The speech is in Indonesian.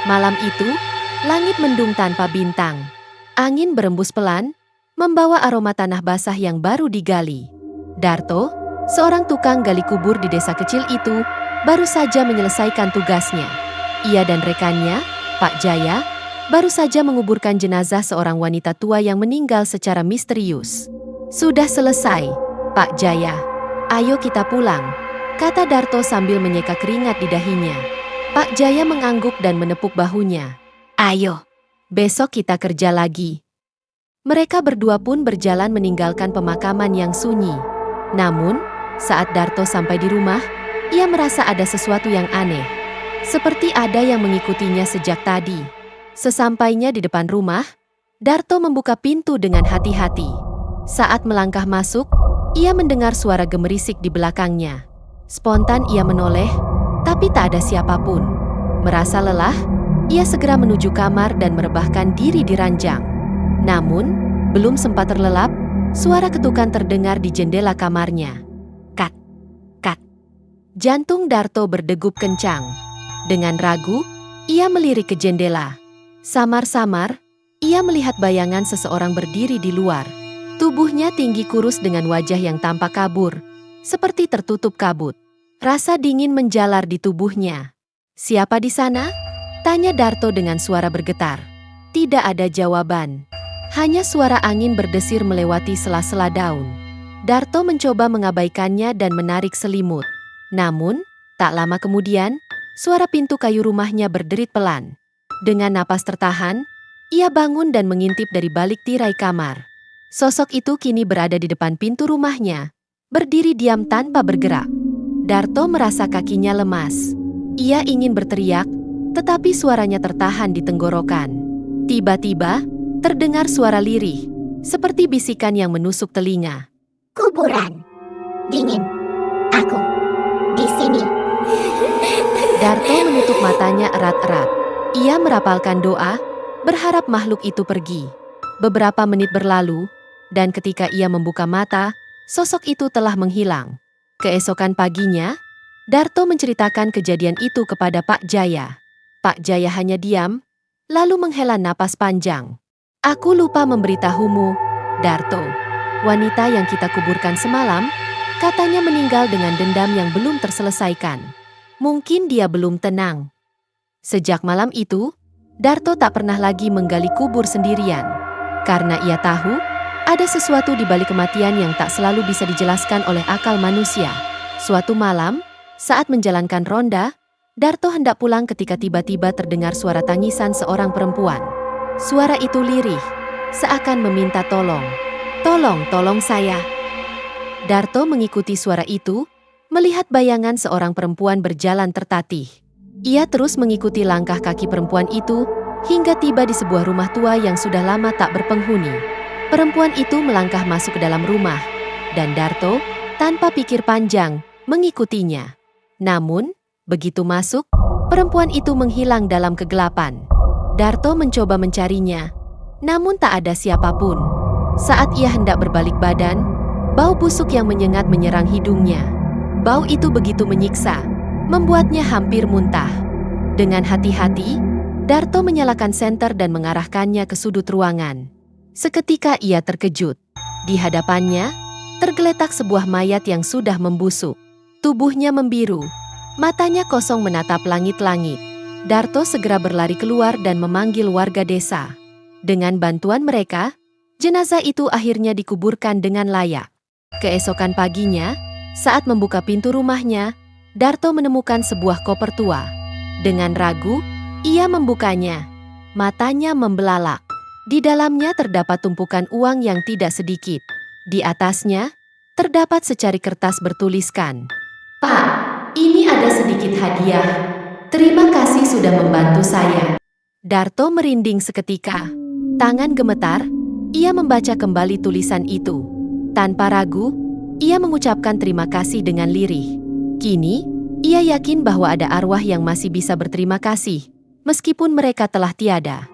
Malam itu, langit mendung tanpa bintang. Angin berembus pelan, membawa aroma tanah basah yang baru digali. Darto, seorang tukang gali kubur di desa kecil itu, baru saja menyelesaikan tugasnya. Ia dan rekannya, Pak Jaya, baru saja menguburkan jenazah seorang wanita tua yang meninggal secara misterius. "Sudah selesai, Pak Jaya. Ayo kita pulang," kata Darto sambil menyeka keringat di dahinya. Pak Jaya mengangguk dan menepuk bahunya. "Ayo, besok kita kerja lagi." Mereka berdua pun berjalan meninggalkan pemakaman yang sunyi. Namun, saat Darto sampai di rumah, ia merasa ada sesuatu yang aneh. Seperti ada yang mengikutinya sejak tadi. Sesampainya di depan rumah, Darto membuka pintu dengan hati-hati. Saat melangkah masuk, ia mendengar suara gemerisik di belakangnya. Spontan ia menoleh, tapi tak ada siapapun. Merasa lelah, ia segera menuju kamar dan merebahkan diri di ranjang. Namun, belum sempat terlelap, suara ketukan terdengar di jendela kamarnya. Kat, kat. Jantung Darto berdegup kencang. Dengan ragu, ia melirik ke jendela. Samar-samar, ia melihat bayangan seseorang berdiri di luar. Tubuhnya tinggi kurus dengan wajah yang tampak kabur, seperti tertutup kabut. Rasa dingin menjalar di tubuhnya. "Siapa di sana?" tanya Darto dengan suara bergetar. Tidak ada jawaban. Hanya suara angin berdesir melewati sela-sela daun. Darto mencoba mengabaikannya dan menarik selimut. Namun, tak lama kemudian, suara pintu kayu rumahnya berderit pelan. Dengan napas tertahan, ia bangun dan mengintip dari balik tirai kamar. Sosok itu kini berada di depan pintu rumahnya, berdiri diam tanpa bergerak. Darto merasa kakinya lemas. Ia ingin berteriak, tetapi suaranya tertahan di tenggorokan. Tiba-tiba, terdengar suara lirih, seperti bisikan yang menusuk telinga. "Kuburan. Dingin. Aku. Di sini." Darto menutup matanya erat-erat. Ia merapalkan doa, berharap makhluk itu pergi. Beberapa menit berlalu, dan ketika ia membuka mata, sosok itu telah menghilang. Keesokan paginya, Darto menceritakan kejadian itu kepada Pak Jaya. Pak Jaya hanya diam, lalu menghela napas panjang. "Aku lupa memberitahumu, Darto. Wanita yang kita kuburkan semalam, katanya meninggal dengan dendam yang belum terselesaikan. Mungkin dia belum tenang." Sejak malam itu, Darto tak pernah lagi menggali kubur sendirian. Karena ia tahu, ada sesuatu di balik kematian yang tak selalu bisa dijelaskan oleh akal manusia. Suatu malam, saat menjalankan ronda, Darto hendak pulang ketika tiba-tiba terdengar suara tangisan seorang perempuan. Suara itu lirih, seakan meminta tolong. "Tolong, tolong saya." Darto mengikuti suara itu, melihat bayangan seorang perempuan berjalan tertatih. Ia terus mengikuti langkah kaki perempuan itu, hingga tiba di sebuah rumah tua yang sudah lama tak berpenghuni. Perempuan itu melangkah masuk ke dalam rumah, dan Darto, tanpa pikir panjang, mengikutinya. Namun, begitu masuk, perempuan itu menghilang dalam kegelapan. Darto mencoba mencarinya, namun tak ada siapapun. Saat ia hendak berbalik badan, bau busuk yang menyengat menyerang hidungnya. Bau itu begitu menyiksa, membuatnya hampir muntah. Dengan hati-hati, Darto menyalakan senter dan mengarahkannya ke sudut ruangan. Seketika ia terkejut. Di hadapannya, tergeletak sebuah mayat yang sudah membusuk. Tubuhnya membiru, matanya kosong menatap langit-langit. Darto segera berlari keluar dan memanggil warga desa. Dengan bantuan mereka, jenazah itu akhirnya dikuburkan dengan layak. Keesokan paginya, saat membuka pintu rumahnya, Darto menemukan sebuah koper tua. Dengan ragu, ia membukanya. Matanya membelalak. Di dalamnya terdapat tumpukan uang yang tidak sedikit. Di atasnya, terdapat secari kertas bertuliskan, "Pak, ini ada sedikit hadiah. Terima kasih sudah membantu saya." Darto merinding seketika. Tangan gemetar, ia membaca kembali tulisan itu. Tanpa ragu, ia mengucapkan terima kasih dengan lirih. Kini, ia yakin bahwa ada arwah yang masih bisa berterima kasih, meskipun mereka telah tiada.